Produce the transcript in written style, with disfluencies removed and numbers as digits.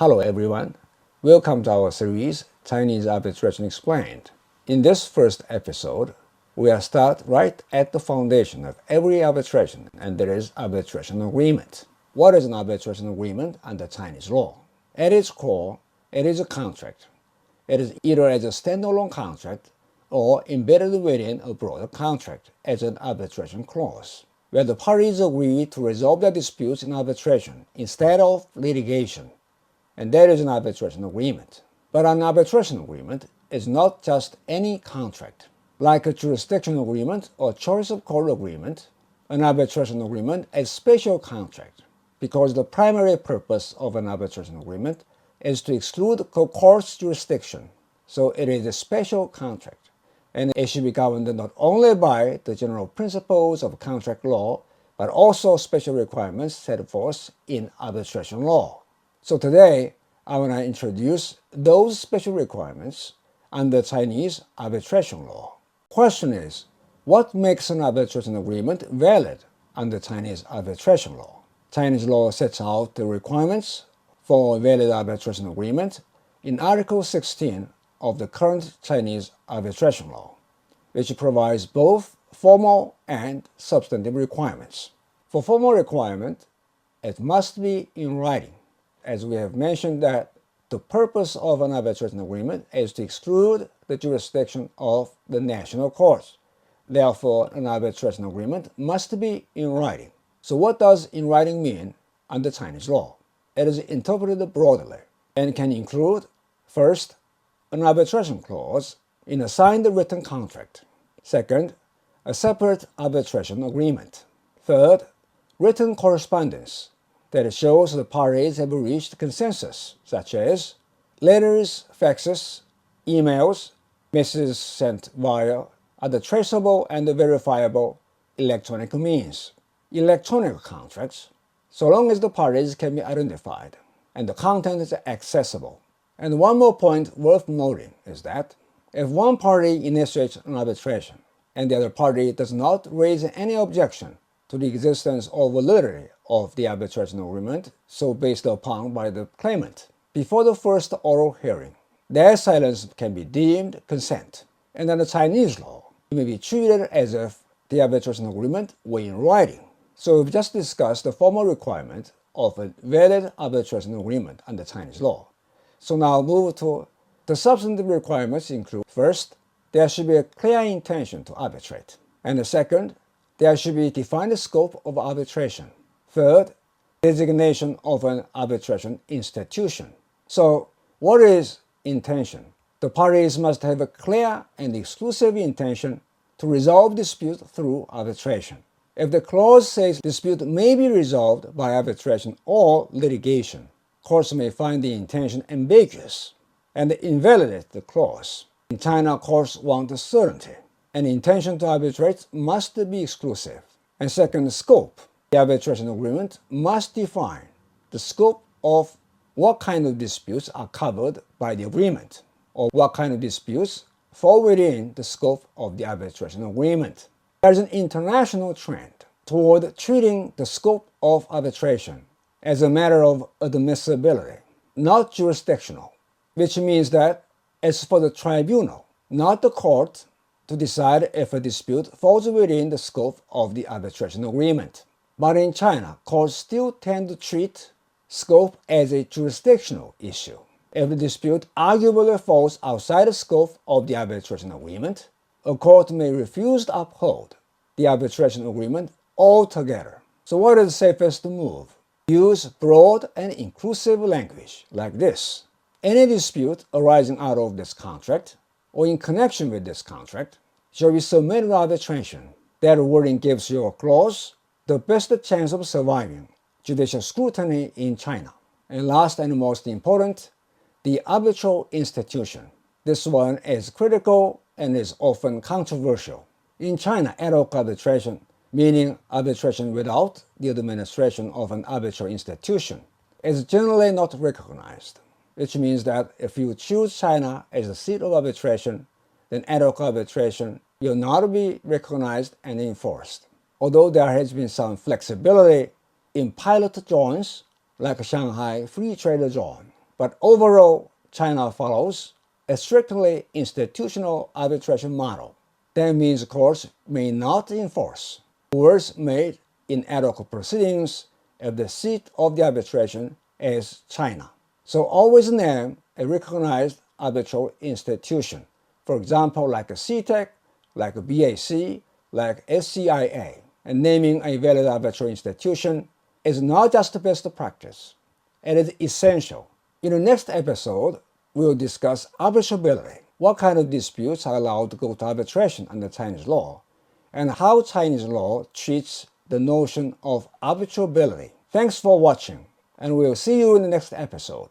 Hello everyone, welcome to our series Chinese Arbitration Explained. In this first episode, we'll start right at the foundation of every arbitration, and that is arbitration agreement. What is an arbitration agreement under Chinese law? At its core, it is a contract. It is either as a standalone contract or embedded within a broader contract as an arbitration clause, where the parties agree to resolve their disputes in arbitration instead of litigation. And that is an arbitration agreement. But an arbitration agreement is not just any contract. Like a jurisdiction agreement or choice of court agreement, an arbitration agreement is a special contract because the primary purpose of an arbitration agreement is to exclude the court's jurisdiction. So it is a special contract, and it should be governed not only by the general principles of contract law, but also special requirements set forth in arbitration law. So today, I want to introduce those special requirements under Chinese arbitration law. Question is, what makes an arbitration agreement valid under Chinese arbitration law? Chinese law sets out the requirements for a valid arbitration agreement in Article 16 of the current Chinese arbitration law, which provides both formal and substantive requirements. For formal requirement, it must be in writing. As we have mentioned that the purpose of an arbitration agreement is to exclude the jurisdiction of the national courts. Therefore, an arbitration agreement must be in writing. So what does in writing mean under Chinese law? It is interpreted broadly and can include, first, an arbitration clause in a signed written contract. Second, a separate arbitration agreement. Third, written correspondence that shows the parties have reached consensus, such as letters, faxes, emails, messages sent via other traceable and verifiable electronic means. Electronic contracts, so long as the parties can be identified and the content is accessible. And one more point worth noting is that if one party initiates an arbitration and the other party does not raise any objection to the existence or validity of the arbitration agreement so based upon by the claimant before the first oral hearing, their silence can be deemed consent. And under Chinese law, it may be treated as if the arbitration agreement were in writing. So we've just discussed the formal requirement of a valid arbitration agreement under Chinese law. So now move to the substantive requirements include, first, there should be a clear intention to arbitrate. And the second, there should be defined scope of arbitration. Third, designation of an arbitration institution. So, what is intention? The parties must have a clear and exclusive intention to resolve dispute through arbitration. If the clause says dispute may be resolved by arbitration or litigation, courts may find the intention ambiguous and invalidate the clause. In China, courts want certainty. An intention to arbitrate must be exclusive. And second, scope. The arbitration agreement must define the scope of what kind of disputes are covered by the agreement, or what kind of disputes fall within the scope of the arbitration agreement. There is an international trend toward treating the scope of arbitration as a matter of admissibility, not jurisdictional, which means that it's for the tribunal, not the court, to decide if a dispute falls within the scope of the arbitration agreement. But in China, courts still tend to treat scope as a jurisdictional issue. If the dispute arguably falls outside the scope of the arbitration agreement, a court may refuse to uphold the arbitration agreement altogether. So what is the safest move? Use broad and inclusive language like this. Any dispute arising out of this contract or in connection with this contract shall be submitted to arbitration. That wording gives your clause the best chance of surviving judicial scrutiny in China. And last and most important, the arbitral institution. This one is critical and is often controversial. In China, ad hoc arbitration, meaning arbitration without the administration of an arbitral institution, is generally not recognized, which means that if you choose China as the seat of arbitration, then ad hoc arbitration will not be recognized and enforced. Although there has been some flexibility in pilot zones like Shanghai Free Trade Zone, But overall, China follows a strictly institutional arbitration model. That means courts may not enforce words made in ad hoc proceedings if the seat of the arbitration is China. So always name a recognized arbitral institution. For example, like a CTEC, like a BAC, like SCIA. And naming a valid arbitral institution is not just best practice. It is essential. In the next episode, we will discuss arbitrability. What kind of disputes are allowed to go to arbitration under Chinese law, and how Chinese law treats the notion of arbitrability. Thanks for watching, and we'll see you in the next episode.